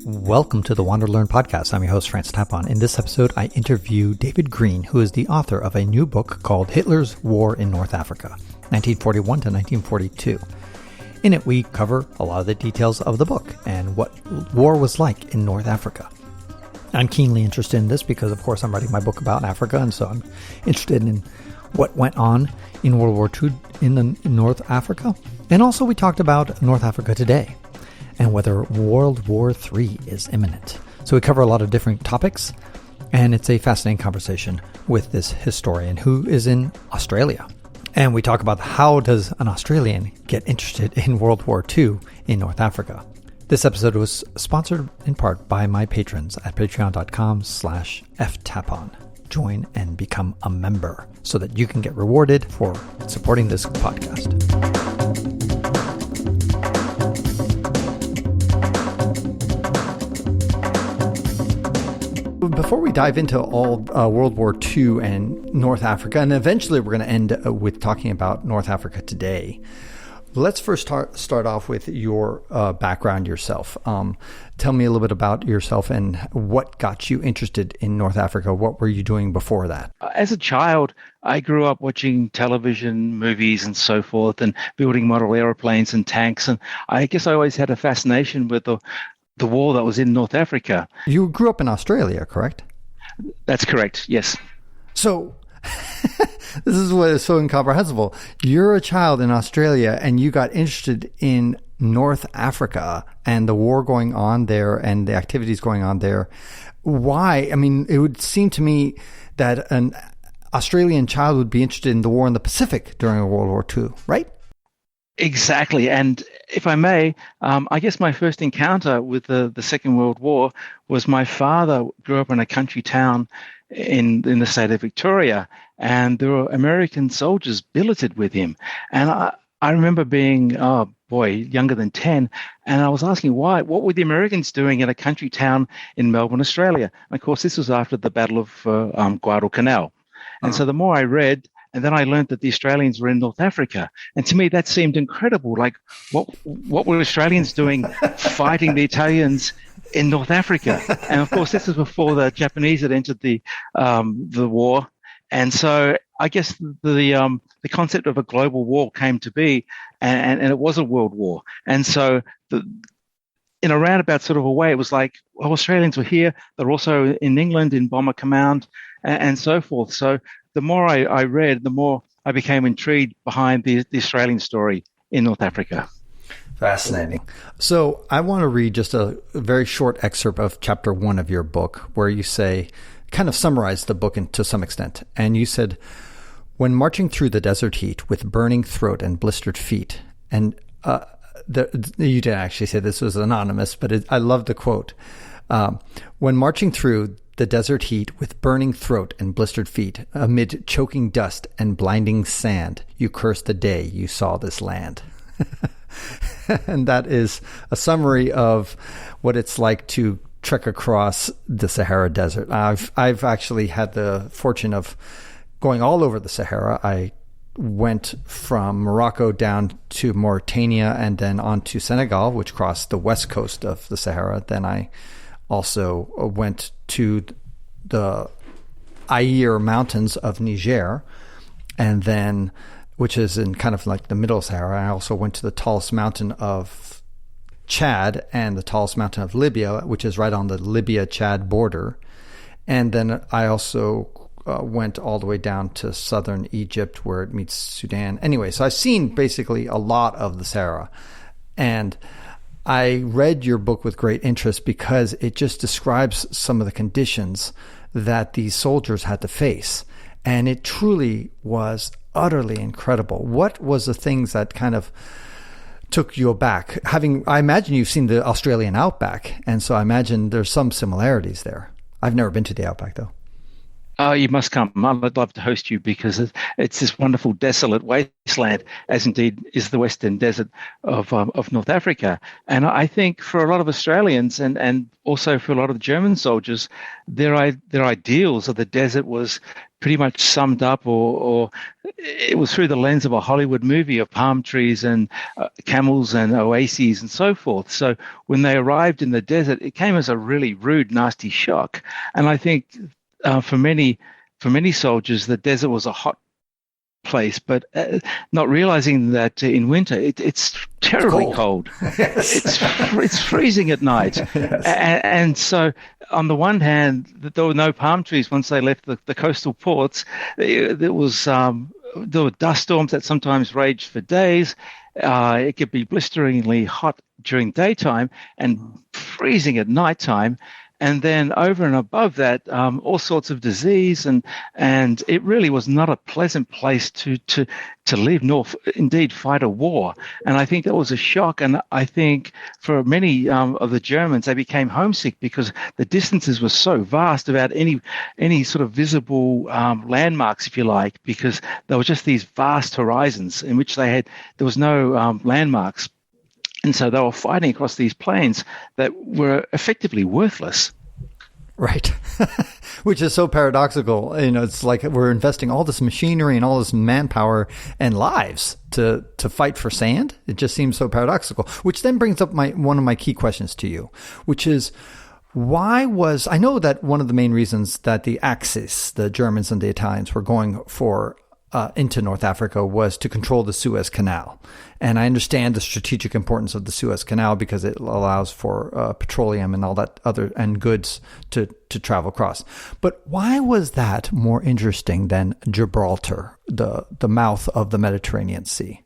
Welcome to the WanderLearn podcast. I'm your host, France Tapon. In this episode, I interview David Green, who is the author of a new book called Hitler's War in North Africa, 1941 to 1942. In it, we cover a lot of the details of the book and what war was like in North Africa. I'm keenly interested in this because, of course, I'm writing my book about Africa, and so I'm interested in what went on in World War II in North Africa. And also, we talked about North Africa today and whether World War III is imminent. So we cover a lot of different topics, and it's a fascinating conversation with this historian who is in Australia. And we talk about how does an Australian get interested in World War II in North Africa. This episode was sponsored in part by my patrons at patreon.com/ftapon. Join and become a member so that you can get rewarded for supporting this podcast. Before we dive into all World War II and North Africa, and eventually we're going to end with talking about North Africa today, let's first start off with your background yourself. Tell me a little bit about yourself and what got you interested in North Africa. What were you doing before that? As a child, I grew up watching television, movies, and so forth, and building model airplanes and tanks. And I guess I always had a fascination with the war that was in North Africa. You grew up in Australia, correct? That's correct, yes. So this is what is so incomprehensible. You're a child in Australia and you got interested in North Africa and the war going on there and the activities going on there. Why? I mean, it would seem to me that an Australian child would be interested in the war in the Pacific during World War II, right? Exactly. And if I may, I guess my first encounter with the Second World War was my father grew up in a country town in the state of Victoria, and there were American soldiers billeted with him. And I remember being, younger than 10, and I was asking why. What were the Americans doing in a country town in Melbourne, Australia? And of course, this was after the Battle of Guadalcanal. And so the more I read, and then I learned that the Australians were in North Africa. And to me, that seemed incredible. Like, what were Australians doing fighting the Italians in North Africa? And of course, this was before the Japanese had entered the war. And so I guess the concept of a global war came to be, and it was a world war. And so in a roundabout sort of a way, it was like, well, Australians were here. They're also in England in Bomber Command and so forth. So the more I read, the more I became intrigued behind the Australian story in North Africa. Fascinating. So I want to read just a very short excerpt of chapter 1 of your book, where you say, kind of summarize the book to some extent. And you said, when marching through the desert heat with burning throat and blistered feet, and you didn't actually say this was anonymous, but I love the quote. When marching through the desert heat with burning throat and blistered feet, amid choking dust and blinding sand, you cursed the day you saw this land. And that is a summary of what it's like to trek across the Sahara Desert. I've actually had the fortune of going all over the Sahara. I went from Morocco down to Mauritania and then on to Senegal, which crossed the west coast of the Sahara. Then I also went to the Aïr Mountains of Niger, and then, which is in kind of like the middle of Sahara. I also went to the tallest mountain of Chad and the tallest mountain of Libya, which is right on the Libya-Chad border. And then I also went all the way down to southern Egypt where it meets Sudan. Anyway, so I've seen basically a lot of the Sahara. And I read your book with great interest because it just describes some of the conditions that these soldiers had to face. And it truly was utterly incredible. What was the things that kind of took you aback? I imagine you've seen the Australian outback, and so I imagine there's some similarities there. I've never been to the outback, though. Oh, you must come. I'd love to host you because it's this wonderful desolate wasteland, as indeed is the Western Desert of North Africa. And I think for a lot of Australians and also for a lot of the German soldiers, their ideals of the desert was pretty much summed up, or it was through the lens of a Hollywood movie of palm trees and camels and oases and so forth. So when they arrived in the desert, it came as a really rude, nasty shock. And I think for many soldiers, the desert was a hot place, but not realizing that in winter it's terribly cold. Yes. It's freezing at night, Yes. and so on the one hand, there were no palm trees once they left the coastal ports. There were dust storms that sometimes raged for days. It could be blisteringly hot during daytime and freezing at nighttime. And then over and above that, all sorts of disease, and it really was not a pleasant place to live, nor indeed fight a war. And I think that was a shock. And I think for many of the Germans, they became homesick because the distances were so vast without any sort of visible landmarks, if you like, because there were just these vast horizons in which there was no landmarks. And so they were fighting across these plains that were effectively worthless. Right. Which is so paradoxical. It's like we're investing all this machinery and all this manpower and lives to fight for sand. It just seems so paradoxical, which then brings up one of my key questions to you, which is, I know that one of the main reasons that the Axis, the Germans and the Italians, were going for into North Africa was to control the Suez Canal. And I understand the strategic importance of the Suez Canal because it allows for petroleum and all that and goods to travel across. But why was that more interesting than Gibraltar, the mouth of the Mediterranean Sea?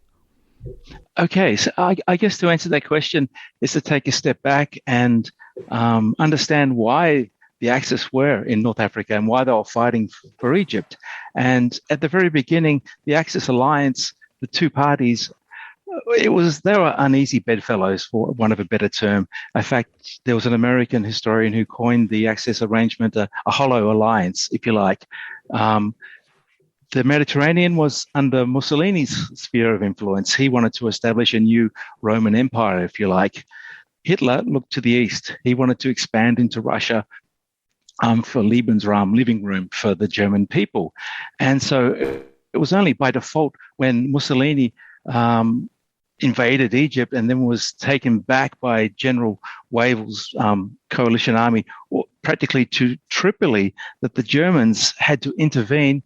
Okay, so I guess to answer that question is to take a step back and understand why the Axis were in North Africa and why they were fighting for Egypt. And at the very beginning, the Axis alliance, the two parties, they were uneasy bedfellows, for want of a better term. In fact, there was an American historian who coined the Axis arrangement a hollow alliance, if you like. The Mediterranean was under Mussolini's sphere of influence. He wanted to establish a new Roman Empire, if you like. Hitler looked to the east. He wanted to expand into Russia, for Lebensraum, living room for the German people. And so it was only by default when Mussolini invaded Egypt and then was taken back by General Wavel's coalition army, practically to Tripoli, that the Germans had to intervene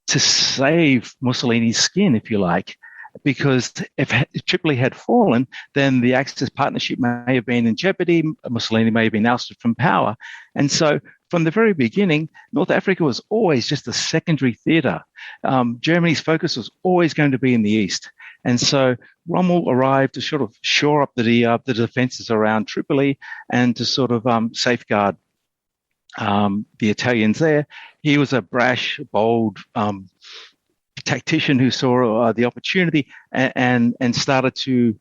to save Mussolini's skin, if you like. Because if Tripoli had fallen, then the Axis partnership may have been in jeopardy. Mussolini may have been ousted from power. And so from the very beginning, North Africa was always just a secondary theater. Germany's focus was always going to be in the east. And so Rommel arrived to sort of shore up the defenses around Tripoli and to sort of safeguard the Italians there. He was a brash, bold tactician who saw the opportunity and started to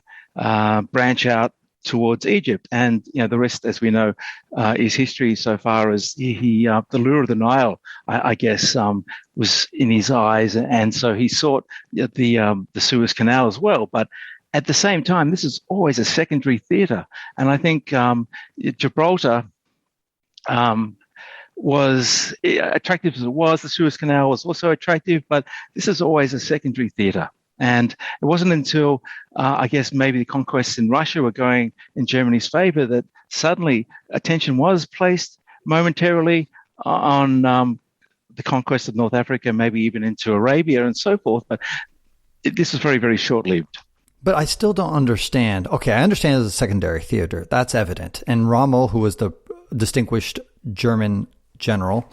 branch out towards Egypt. And the rest, as we know, is history. So far as he the lure of the Nile, I guess, was in his eyes, and so he sought the Suez Canal as well. But at the same time, this is always a secondary theatre, and I think Gibraltar. Was attractive as it was. The Suez Canal was also attractive, but this is always a secondary theatre. And it wasn't until, I guess, maybe the conquests in Russia were going in Germany's favor that suddenly attention was placed momentarily on the conquest of North Africa, maybe even into Arabia and so forth. But this was very, very short-lived. But I still don't understand. Okay, I understand as a secondary theater. That's evident. And Rommel, who was the distinguished German general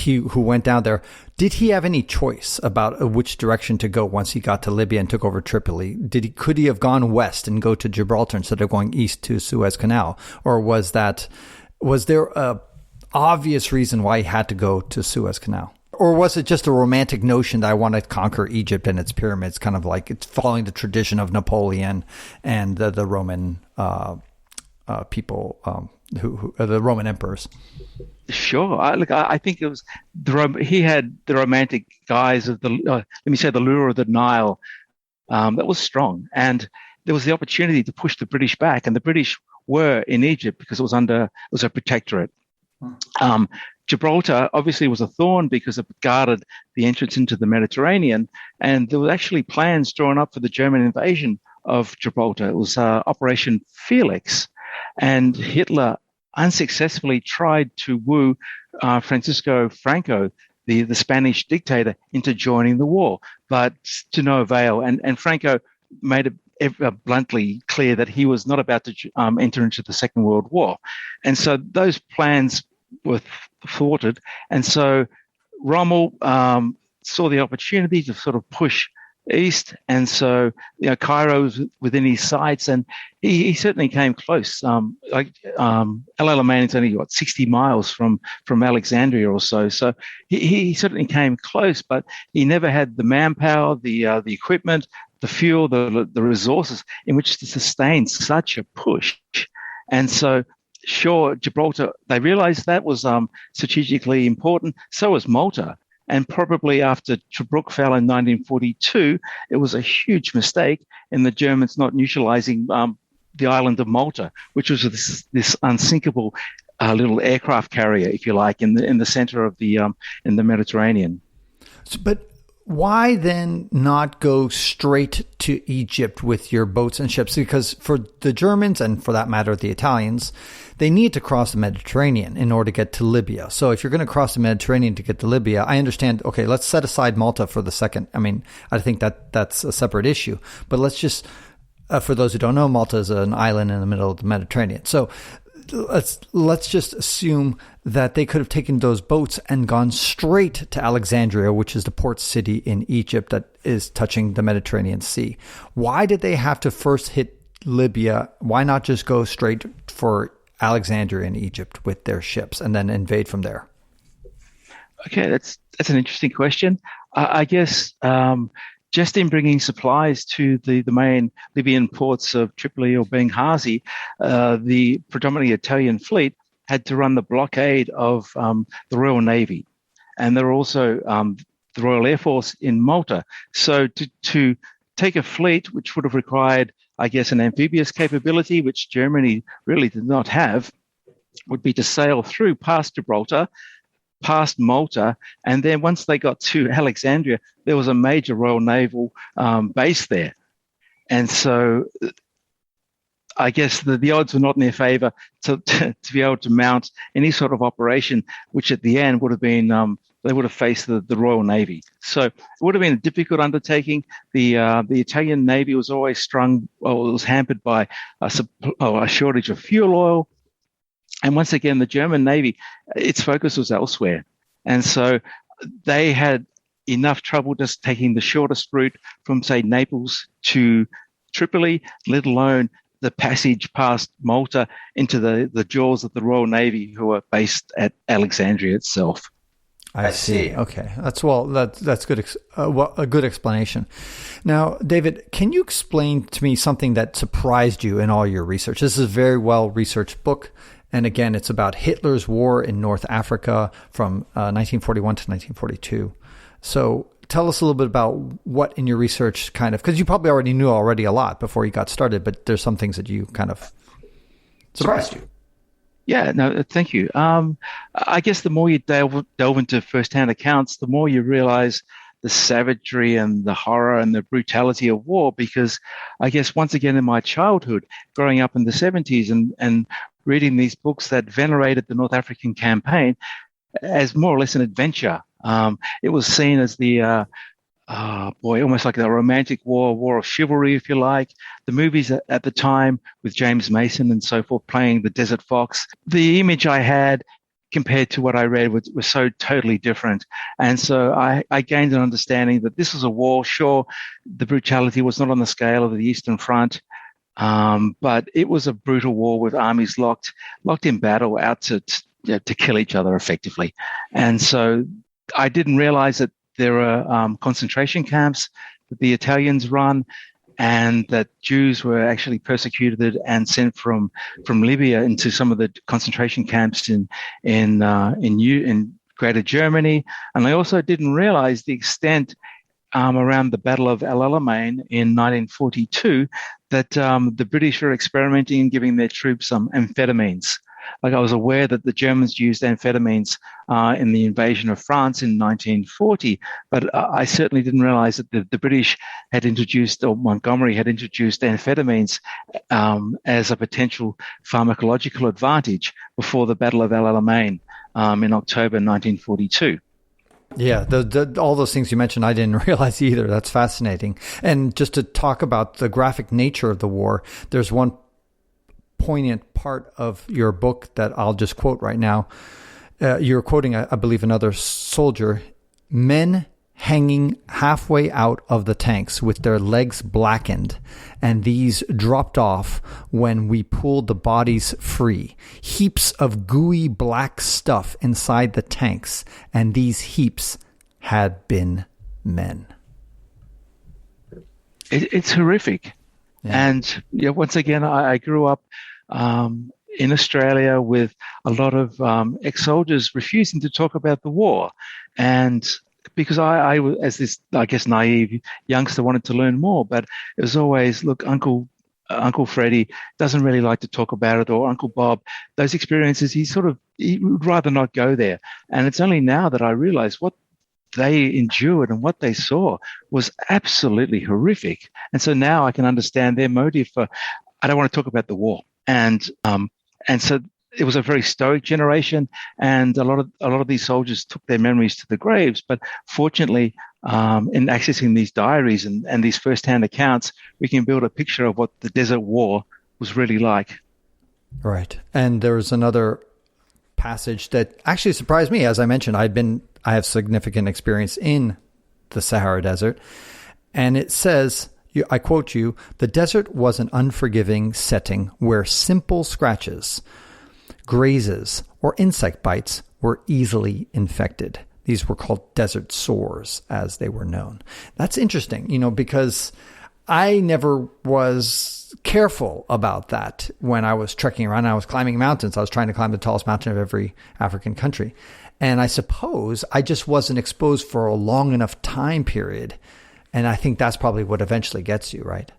who went down there, did he have any choice about which direction to go once he got to Libya and took over Tripoli? Could he have gone west and go to Gibraltar instead of going east to Suez Canal? Or was there a obvious reason why he had to go to Suez Canal? Or was it just a romantic notion that I want to conquer Egypt and its pyramids, kind of like it's following the tradition of Napoleon and the Roman people who the Roman emperors. Sure. I think it was he had the romantic guise of let me say, the lure of the Nile that was strong, and there was the opportunity to push the British back, and the British were in Egypt because it was a protectorate. Gibraltar obviously was a thorn because it guarded the entrance into the Mediterranean, and there were actually plans drawn up for the German invasion of Gibraltar. It was Operation Felix, and Hitler unsuccessfully tried to woo Francisco Franco, the Spanish dictator, into joining the war, but to no avail. And Franco made it bluntly clear that he was not about to enter into the Second World War. And so those plans were thwarted. And so Rommel saw the opportunity to sort of push east, and so Cairo was within his sights, and he certainly came close. El Alamein is only 60 miles from Alexandria or so, so he certainly came close, but he never had the manpower, the equipment, the fuel, the resources in which to sustain such a push. And so, sure, Gibraltar, they realized that was strategically important. So was Malta. And probably after Tobruk fell in 1942, it was a huge mistake in the Germans not neutralizing the island of Malta, which was this unsinkable little aircraft carrier, if you like, in the center of in the Mediterranean. But why then not go straight to Egypt with your boats and ships? Because for the Germans, and for that matter, the Italians, they need to cross the Mediterranean in order to get to Libya. So if you're going to cross the Mediterranean to get to Libya, I understand, okay, let's set aside Malta for the second. I mean, I think that's a separate issue. But let's just, for those who don't know, Malta is an island in the middle of the Mediterranean. So let's just assume that they could have taken those boats and gone straight to Alexandria, which is the port city in Egypt that is touching the Mediterranean Sea. Why did they have to first hit Libya? Why not just go straight for Alexandria in Egypt with their ships and then invade from there? Okay, that's an interesting question. I guess just in bringing supplies to the main Libyan ports of Tripoli or Benghazi, the predominantly Italian fleet had to run the blockade of the Royal Navy. And there were also the Royal Air Force in Malta. So to take a fleet, which would have required, I guess, an amphibious capability, which Germany really did not have, would be to sail through past Gibraltar, past Malta, and then once they got to Alexandria, there was a major Royal Naval base there. And so I guess the odds were not in their favor to be able to mount any sort of operation, which at the end would have been, they would have faced the Royal Navy. So it would have been a difficult undertaking. The Italian Navy was always it was hampered by a shortage of fuel oil. And once again, the German Navy, its focus was elsewhere. And so they had enough trouble just taking the shortest route from, say, Naples to Tripoli, let alone the passage past Malta into the jaws of the Royal Navy, who are based at Alexandria itself. I see. Okay, that's good. A good explanation. Now, David, can you explain to me something that surprised you in all your research? This is a very well researched book, and again, it's about Hitler's war in North Africa from 1941 to 1942. So, tell us a little bit about what in your research because you probably already knew a lot before you got started, but there's some things that you kind of surprised you. Yeah, no, thank you. I guess the more you delve into firsthand accounts, the more you realize the savagery and the horror and the brutality of war, because I guess once again in my childhood, growing up in the 70s and reading these books that venerated the North African campaign as more or less an adventure, it was seen as almost like a romantic war of chivalry, if you like. The movies at the time with James Mason and so forth playing the Desert Fox, the image I had compared to what I read was so totally different. And so I gained an understanding that this was a war. Sure, the brutality was not on the scale of the Eastern Front, but it was a brutal war with armies locked in battle out to kill each other effectively. And so I didn't realize that there are concentration camps that the Italians run, and that Jews were actually persecuted and sent from Libya into some of the concentration camps in Greater Germany. And I also didn't realize the extent around the Battle of El Alamein in 1942 that the British were experimenting and giving their troops some amphetamines. Like, I was aware that the Germans used amphetamines in the invasion of France in 1940, but I certainly didn't realize that the British had introduced, or Montgomery had introduced, amphetamines as a potential pharmacological advantage before the Battle of El Alamein in October 1942. Yeah, all those things you mentioned, I didn't realize either. That's fascinating. And just to talk about the graphic nature of the war, there's one poignant part of your book that I'll just quote right now. You're quoting, I believe, another soldier. Men hanging halfway out of the tanks with their legs blackened, and these dropped off when we pulled the bodies free. Heaps of gooey black stuff inside the tanks, and these heaps had been men. It's horrific. Yeah. And once again, I grew up in Australia with a lot of ex-soldiers refusing to talk about the war. And because I, as this, I guess, naive youngster, wanted to learn more, but it was always, look, Uncle Freddie doesn't really like to talk about it, or Uncle Bob, those experiences, he would rather not go there. And it's only now that I realize what they endured and what they saw was absolutely horrific. And so now I can understand their motive for, I don't want to talk about the war. And so it was a very stoic generation, and a lot of these soldiers took their memories to the graves. But fortunately, in accessing these diaries and these first-hand accounts, we can build a picture of what the Desert War was really like. Right. And there was another passage that actually surprised me. As I mentioned, I have significant experience in the Sahara Desert, and it says, I quote you, "The desert was an unforgiving setting where simple scratches, grazes, or insect bites were easily infected." These were called desert sores, as they were known. That's interesting, because I never was careful about that when I was trekking around. I was climbing mountains. I was trying to climb the tallest mountain of every African country. And I suppose I just wasn't exposed for a long enough time period. And I think that's probably what eventually gets you, right?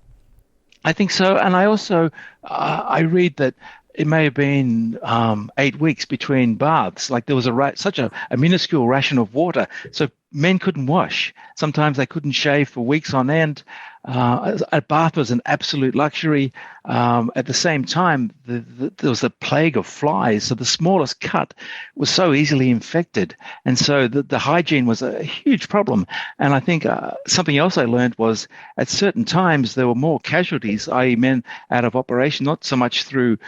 I think so. And I also, I read that it may have been 8 weeks between baths. Like, there was such a minuscule ration of water, so men couldn't wash. Sometimes they couldn't shave for weeks on end. A bath was an absolute luxury. At the same time, there was a plague of flies, so the smallest cut was so easily infected. And so the hygiene was a huge problem. And I think something else I learned was, at certain times, there were more casualties, i.e. men out of operation, not so much through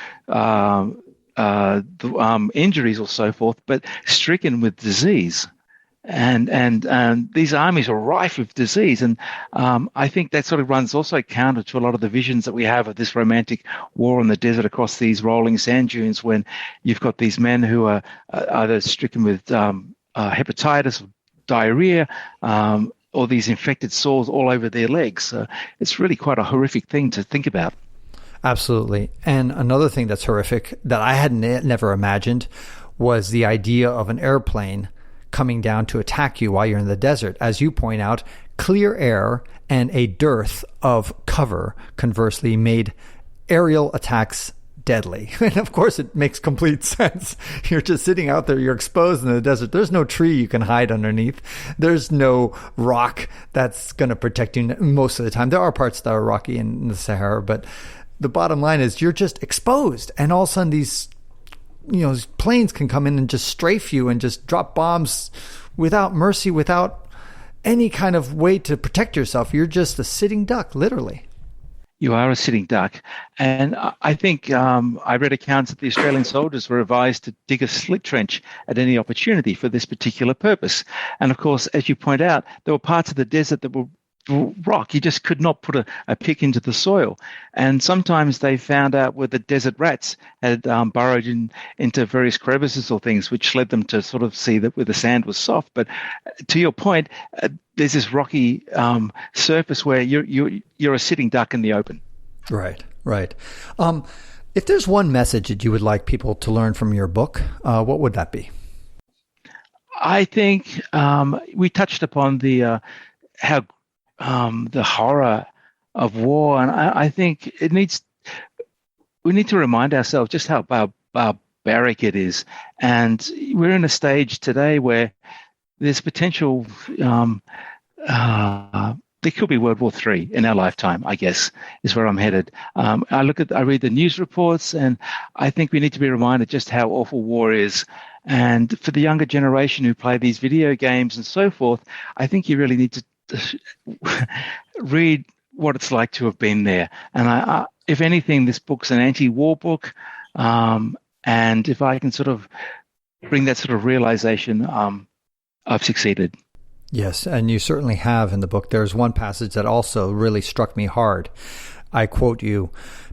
injuries or so forth, but stricken with disease. And these armies are rife with disease. And I think that sort of runs also counter to a lot of the visions that we have of this romantic war in the desert across these rolling sand dunes, when you've got these men who are either stricken with hepatitis, diarrhea, or these infected sores all over their legs. So it's really quite a horrific thing to think about. Absolutely. And another thing that's horrific that I had never imagined was the idea of an airplane coming down to attack you while you're in the desert. As you point out, clear air and a dearth of cover, conversely, made aerial attacks deadly. And of course, it makes complete sense. You're just sitting out there, you're exposed in the desert. There's no tree you can hide underneath. There's no rock that's going to protect you most of the time. There are parts that are rocky in the Sahara, but the bottom line is you're just exposed. And all of a sudden, these planes can come in and just strafe you and just drop bombs without mercy, without any kind of way to protect yourself. You're just a sitting duck, literally. You are a sitting duck. And I think I read accounts that the Australian soldiers were advised to dig a slit trench at any opportunity for this particular purpose. And of course, as you point out, there were parts of the desert that were rock. You just could not put a pick into the soil. And sometimes they found out where the desert rats had burrowed into various crevices or things, which led them to sort of see that where the sand was soft. But to your point, there's this rocky surface where you're a sitting duck in the open. Right, right. If there's one message that you would like people to learn from your book, what would that be? I think we touched upon the horror of war, and I think we need to remind ourselves just how barbaric it is. And we're in a stage today where there's potential. There could be World War III in our lifetime, I guess, is where I'm headed. I read the news reports, and I think we need to be reminded just how awful war is. And for the younger generation who play these video games and so forth, I think you really need to read what it's like to have been there. And if anything, this book's an anti-war book. And if I can sort of bring that sort of realization, I've succeeded. Yes, and you certainly have in the book. There's one passage that also really struck me hard. I quote you,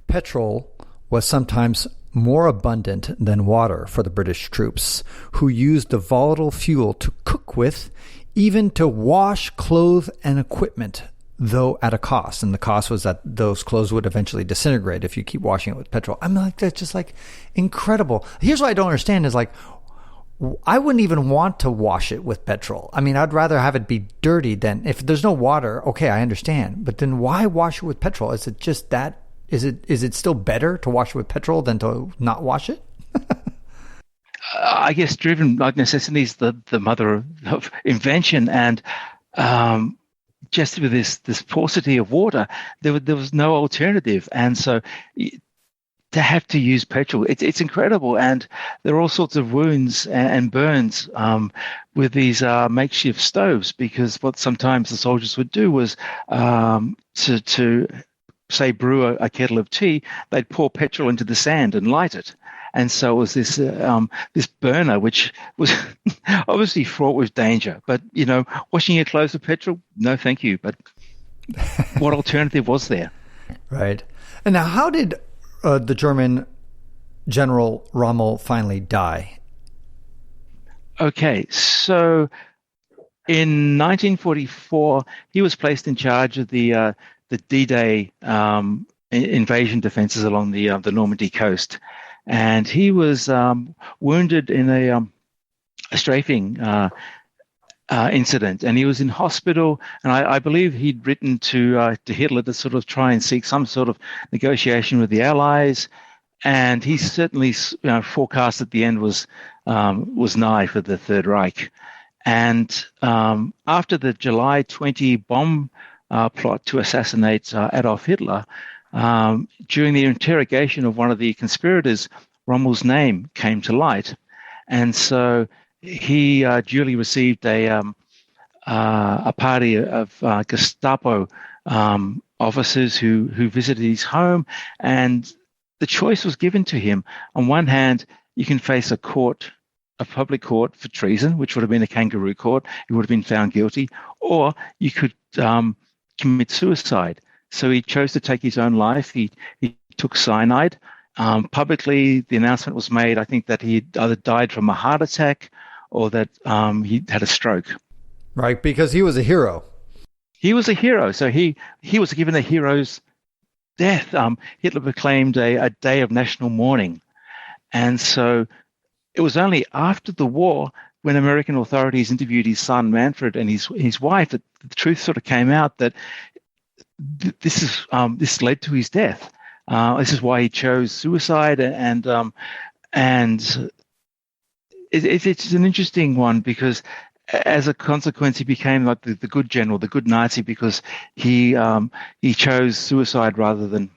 "Petrol was sometimes more abundant than water for the British troops, who used the volatile fuel to cook with, even to wash, clothe, and equipment, though at a cost." And the cost was that those clothes would eventually disintegrate if you keep washing it with petrol. I'm like, that's just like incredible. Here's what I don't understand is like, I wouldn't even want to wash it with petrol. I mean, I'd rather have it be dirty than if there's no water. Okay, I understand. But then why wash it with petrol? Is it just that? Is it still better to wash it with petrol than to not wash it? I guess driven like necessity is the mother of invention. And just with this paucity of water, there was no alternative. And so to have to use petrol, it's incredible. And there are all sorts of wounds and burns with these makeshift stoves, because what sometimes the soldiers would do was to say brew a kettle of tea, they'd pour petrol into the sand and light it. And so it was this burner, which was obviously fraught with danger. But, washing your clothes with petrol, no thank you. But what alternative was there? Right. And now how did the German General Rommel finally die? Okay, so in 1944, he was placed in charge of the D-Day invasion defenses along the Normandy coast, and he was wounded in a strafing incident, and he was in hospital. And I believe he'd written to Hitler to sort of try and seek some sort of negotiation with the Allies, and he certainly forecast that the end was nigh for the Third Reich. And after the July 20 bomb plot to assassinate Adolf Hitler, during the interrogation of one of the conspirators, Rommel's name came to light, and so he duly received a party of Gestapo officers who visited his home, and the choice was given to him. On one hand, you can face a public court for treason, which would have been a kangaroo court. He would have been found guilty, or you could commit suicide. So he chose to take his own life. He took cyanide. Publicly, the announcement was made, I think, that he either died from a heart attack or that he had a stroke. Right, because he was a hero. He was a hero. So he was given a hero's death. Hitler proclaimed a day of national mourning. And so it was only after the war, when American authorities interviewed his son Manfred and his wife, that the truth sort of came out that this led to his death. This is why he chose suicide, and it's an interesting one, because as a consequence, he became like the good general, the good Nazi, because he chose suicide rather than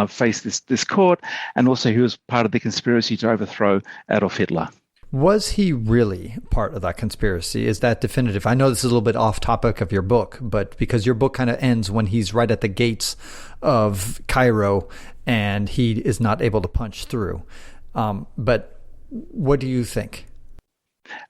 face this court, and also he was part of the conspiracy to overthrow Adolf Hitler. Was he really part of that conspiracy? Is that definitive? I know this is a little bit off topic of your book, but because your book kind of ends when he's right at the gates of Cairo and he is not able to punch through. But what do you think?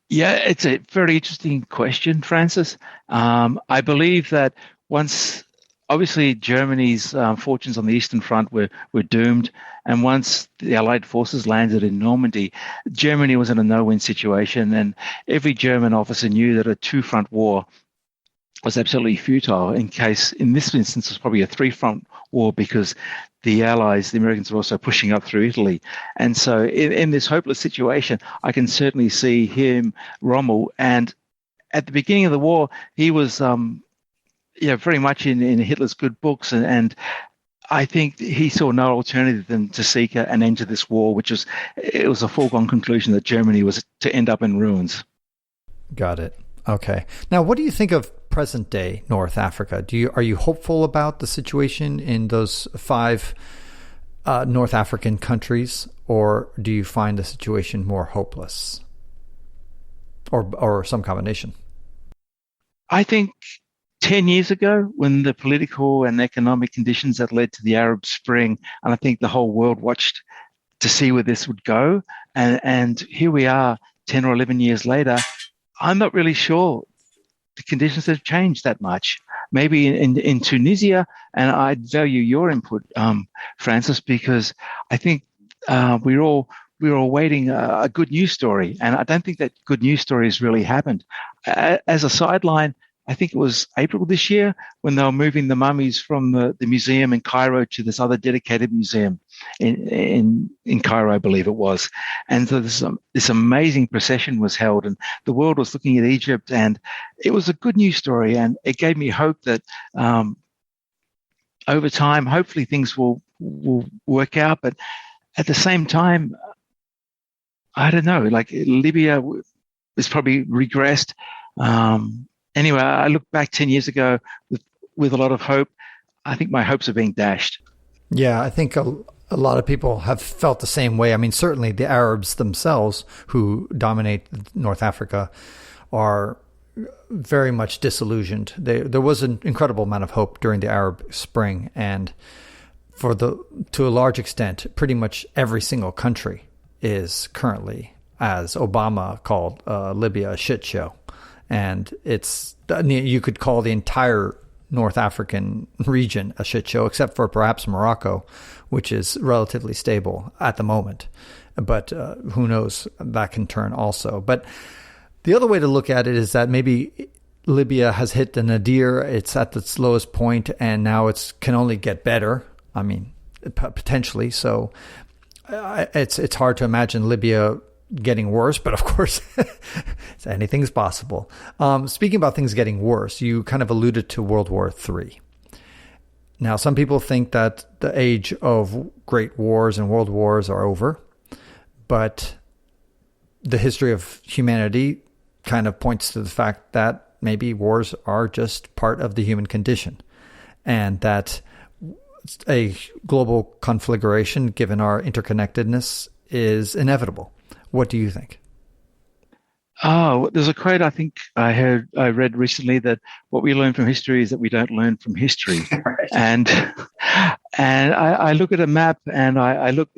Yeah, it's a very interesting question, Francis. I believe that once, obviously, Germany's fortunes on the Eastern Front were doomed, and once the Allied forces landed in Normandy, Germany was in a no-win situation, and every German officer knew that a two-front war was absolutely futile. In this instance, it was probably a three-front war because the Allies, the Americans, were also pushing up through Italy. And so in this hopeless situation, I can certainly see him, Rommel, and at the beginning of the war, he was very much in Hitler's good books, and I think he saw no alternative than to seek an end to this war, it was a foregone conclusion that Germany was to end up in ruins. Got it. Okay. Now, what do you think of present day North Africa? Are you hopeful about the situation in those five North African countries, or do you find the situation more hopeless, or some combination? I think 10 years ago, when the political and economic conditions that led to the Arab Spring, and I think the whole world watched to see where this would go, and here we are 10 or 11 years later, I'm not really sure the conditions have changed that much. Maybe in Tunisia, and I'd value your input, Francis, because I think we're all waiting a good news story, and I don't think that good news story has really happened. As a sideline, I think it was April this year when they were moving the mummies from the museum in Cairo to this other dedicated museum in Cairo, I believe it was. And so this amazing procession was held, and the world was looking at Egypt, and it was a good news story, and it gave me hope that over time, hopefully things will work out. But at the same time, I don't know, like Libya is probably regressed. Anyway, I look back 10 years ago with a lot of hope. I think my hopes are being dashed. Yeah, I think a lot of people have felt the same way. I mean, certainly the Arabs themselves who dominate North Africa are very much disillusioned. There was an incredible amount of hope during the Arab Spring, and to a large extent, pretty much every single country is currently, as Obama called Libya, a shit show. And you could call the entire North African region a shit show, except for perhaps Morocco, which is relatively stable at the moment. But who knows, that can turn also. But the other way to look at it is that maybe Libya has hit the nadir. It's at its lowest point, and now it can only get better. I mean, potentially. So it's hard to imagine Libya getting worse, but of course, anything's possible. Speaking about things getting worse, you kind of alluded to World War III. Now, some people think that the age of great wars and world wars are over, but the history of humanity kind of points to the fact that maybe wars are just part of the human condition, and that a global conflagration, given our interconnectedness, is inevitable. What do you think? Oh, there's a quote I think I read recently that what we learn from history is that we don't learn from history. Right. And I look at a map and I look,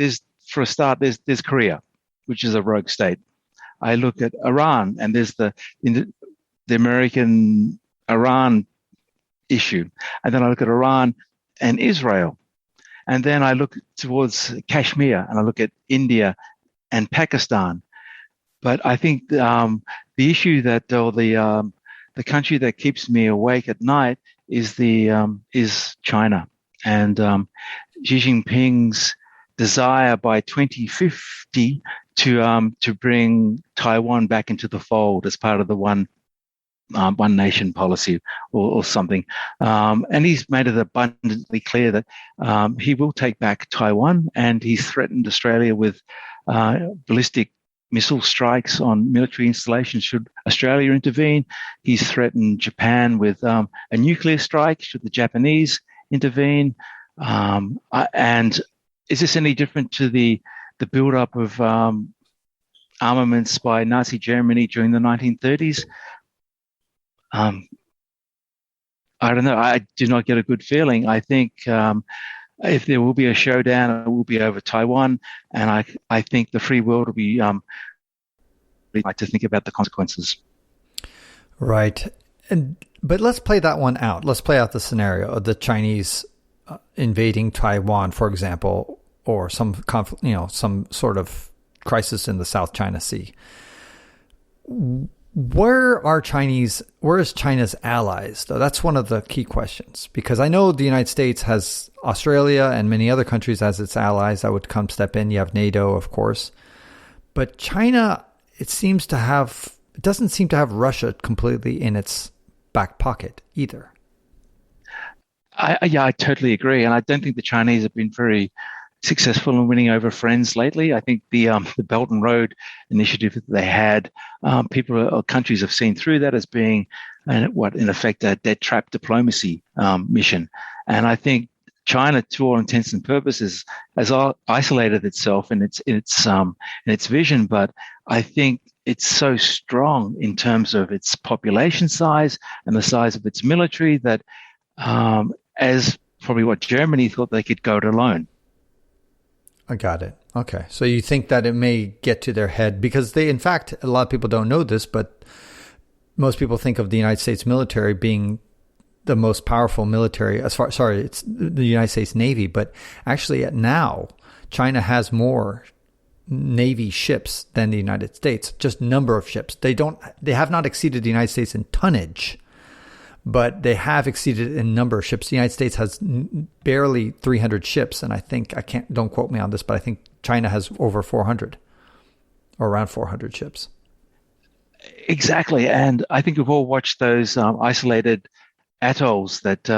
for a start, there's Korea, which is a rogue state. I look at Iran, and there's the American Iran issue. And then I look at Iran and Israel. And then I look towards Kashmir, and I look at India and Pakistan. But I think the issue the country that keeps me awake at night is China, and Xi Jinping's desire by 2050 to bring Taiwan back into the fold as part of the one nation policy or something. And he's made it abundantly clear that he will take back Taiwan, and he's threatened Australia with ballistic missile strikes on military installations should Australia intervene. He's threatened Japan with a nuclear strike should the Japanese intervene. And is this any different to the build-up of armaments by Nazi Germany during the 1930s? I don't know. I do not get a good feeling. I think if there will be a showdown, it will be over Taiwan, and I think the free world will be like to think about the consequences. Right. But let's play that one out. Let's play out the scenario of the Chinese invading Taiwan, for example, or some sort of crisis in the South China Sea. Where is China's allies, though? That's one of the key questions, because I know the United States has Australia and many other countries as its allies that would come step in. You have NATO, of course, but China, it doesn't seem to have Russia completely in its back pocket either. I totally agree, and I don't think the Chinese have been very successful in winning over friends lately. I think the Belt and Road initiative that they had, countries have seen through that as being in effect a debt trap diplomacy mission. And I think China, to all intents and purposes, has isolated itself in its vision. But I think it's so strong in terms of its population size and the size of its military that, as probably what Germany thought they could go it alone. I got it. Okay. So you think that it may get to their head because a lot of people don't know this, but most people think of the United States military being the most powerful military it's the United States Navy, but actually now China has more Navy ships than the United States, just number of ships. They have not exceeded the United States in tonnage, but they have exceeded in number of ships. The United States has barely 300 ships, and don't quote me on this, but I think China has over 400 or around 400 ships. Exactly, and I think we've all watched those isolated atolls that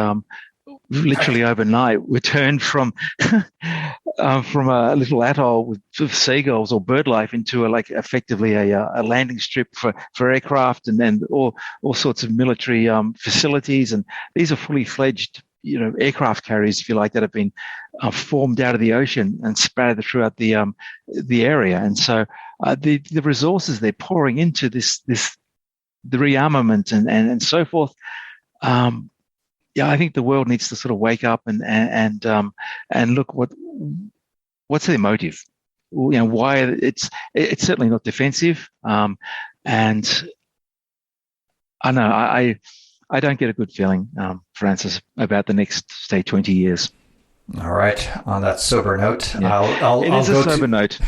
literally overnight were turned from a little atoll with seagulls or bird life into effectively a landing strip for aircraft and then all sorts of military facilities. And these are fully fledged aircraft carriers, if you like, that have been formed out of the ocean and spattered throughout the area. And so the resources they're pouring into the rearmament and so forth. I think the world needs to sort of wake up and look what's their motive. Why it's certainly not defensive. And I know I don't get a good feeling, Francis, about the next, say, 20 years. All right. On that sober note, yeah. It is a sober note.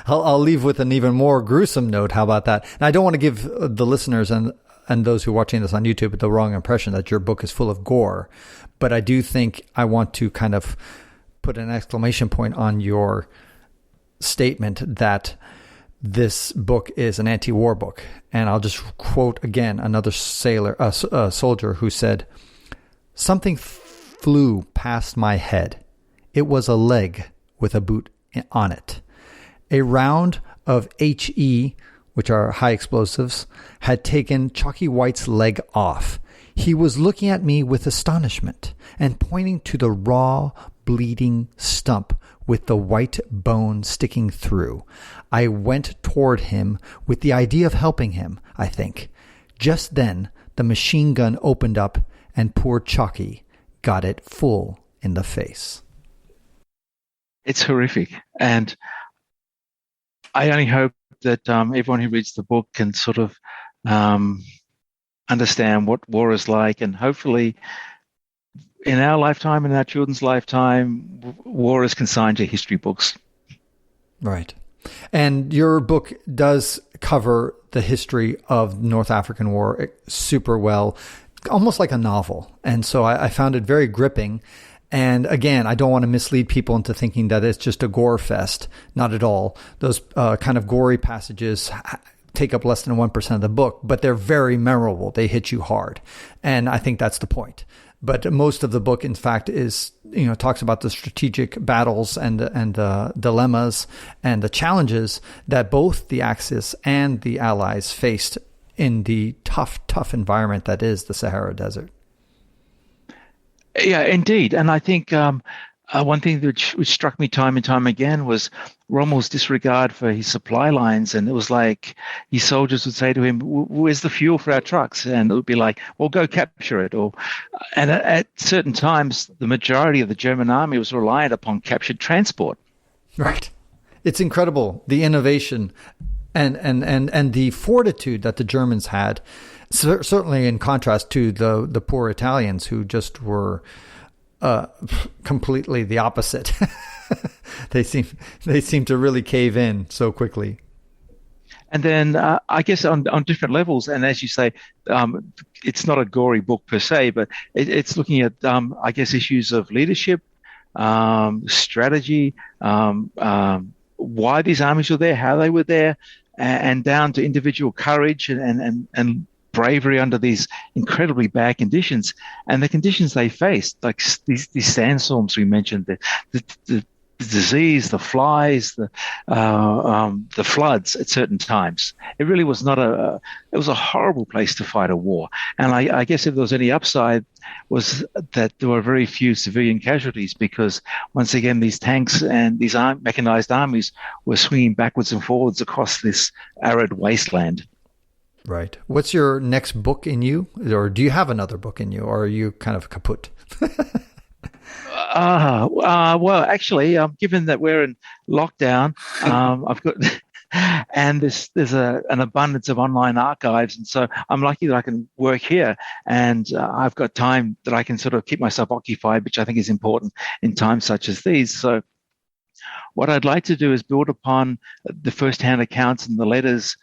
I'll leave with an even more gruesome note. How about that? And I don't want to give the listeners and those who are watching this on YouTube the wrong impression that your book is full of gore. But I do think I want to kind of put an exclamation point on your statement that this book is an anti-war book. And I'll just quote again another soldier who said, "Something flew past my head. It was a leg with a boot on it. A round of HE, which are high explosives, had taken Chalky White's leg off. He was looking at me with astonishment and pointing to the raw, bleeding stump with the white bone sticking through. I went toward him with the idea of helping him, I think. Just then, the machine gun opened up and poor Chalky got it full in the face." It's horrific. And I only hope that everyone who reads the book can sort of understand what war is like, and hopefully in our lifetime, in our children's lifetime, war is consigned to history books. Right. And your book does cover the history of North African War super well, almost like a novel. And so I found it very gripping. And again, I don't want to mislead people into thinking that it's just a gore fest. Not at all. Those kind of gory passages take up less than 1% of the book, but they're very memorable. They hit you hard. And I think that's the point. But most of the book, in fact, is, talks about the strategic battles and the dilemmas and the challenges that both the Axis and the Allies faced in the tough environment that is the Sahara Desert. Yeah, indeed. And I think one thing which struck me time and time again was Rommel's disregard for his supply lines. And it was like his soldiers would say to him, "Where's the fuel for our trucks?" And it would be like, "Well, go capture it." And at certain times, the majority of the German army was reliant upon captured transport. Right. It's incredible, the innovation And the fortitude that the Germans had, certainly in contrast to the poor Italians who just were completely the opposite. They seem to really cave in so quickly. And then I guess on different levels, and as you say, it's not a gory book per se, but it's looking at, I guess, issues of leadership, strategy, why these armies were there, how they were there, and down to individual courage and bravery under these incredibly bad conditions, and the conditions they faced, like these sandstorms we mentioned, the disease, the flies, the floods at certain times. It really was it was a horrible place to fight a war. And I guess if there was any upside was that there were very few civilian casualties, because once again, these tanks and these mechanized armies were swinging backwards and forwards across this arid wasteland. Right. What's your next book in you? Or do you have another book in you, or are you kind of kaput? Well, actually, given that we're in lockdown, I've got, and there's an abundance of online archives, and so I'm lucky that I can work here, and I've got time that I can sort of keep myself occupied, which I think is important in times such as these. So what I'd like to do is build upon the first-hand accounts and the letters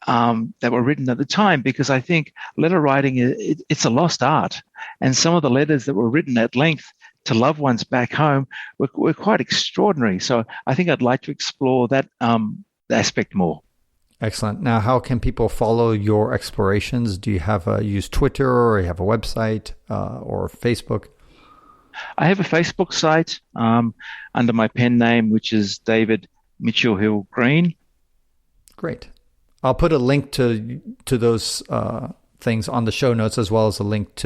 that were written at the time, because I think letter writing, it's a lost art, and some of the letters that were written at length to loved ones back home were quite extraordinary. So I think I'd like to explore that aspect more. Excellent. Now, how can people follow your explorations? Do you use Twitter, or you have a website, or Facebook? I have a Facebook site under my pen name, which is David Mitchell Hill Green. Great. I'll put a link to those things on the show notes, as well as a link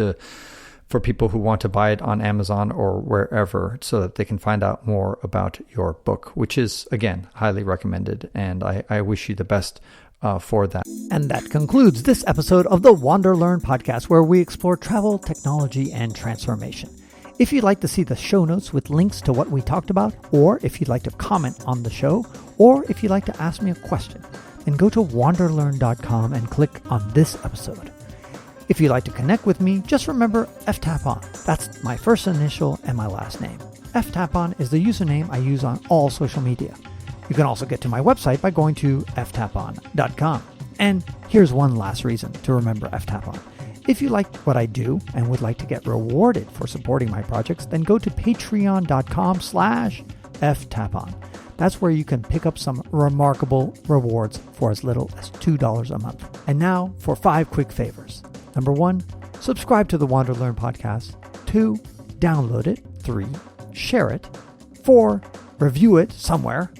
for people who want to buy it on Amazon or wherever, so that they can find out more about your book, which is, again, highly recommended. And I wish you the best for that. And that concludes this episode of the WanderLearn podcast, where we explore travel, technology, and transformation. If you'd like to see the show notes with links to what we talked about, or if you'd like to comment on the show, or if you'd like to ask me a question, then go to WanderLearn.com and click on this episode. If you'd like to connect with me, just remember Tapon. That's my first initial and my last name. Tapon is the username I use on all social media. You can also get to my website by going to ftapon.com. And here's one last reason to remember Tapon. If you like what I do and would like to get rewarded for supporting my projects, then go to patreon.com/ftapon. That's where you can pick up some remarkable rewards for as little as $2 a month. And now for 5 quick favors. Number 1, subscribe to the WanderLearn podcast. 2, download it. 3, share it. 4, review it somewhere.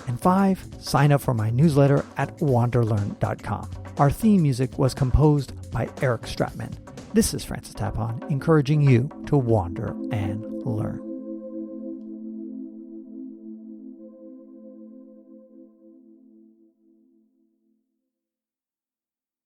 And 5, sign up for my newsletter at WanderLearn.com. Our theme music was composed by Eric Stratman. This is Francis Tapon, encouraging you to wander and learn.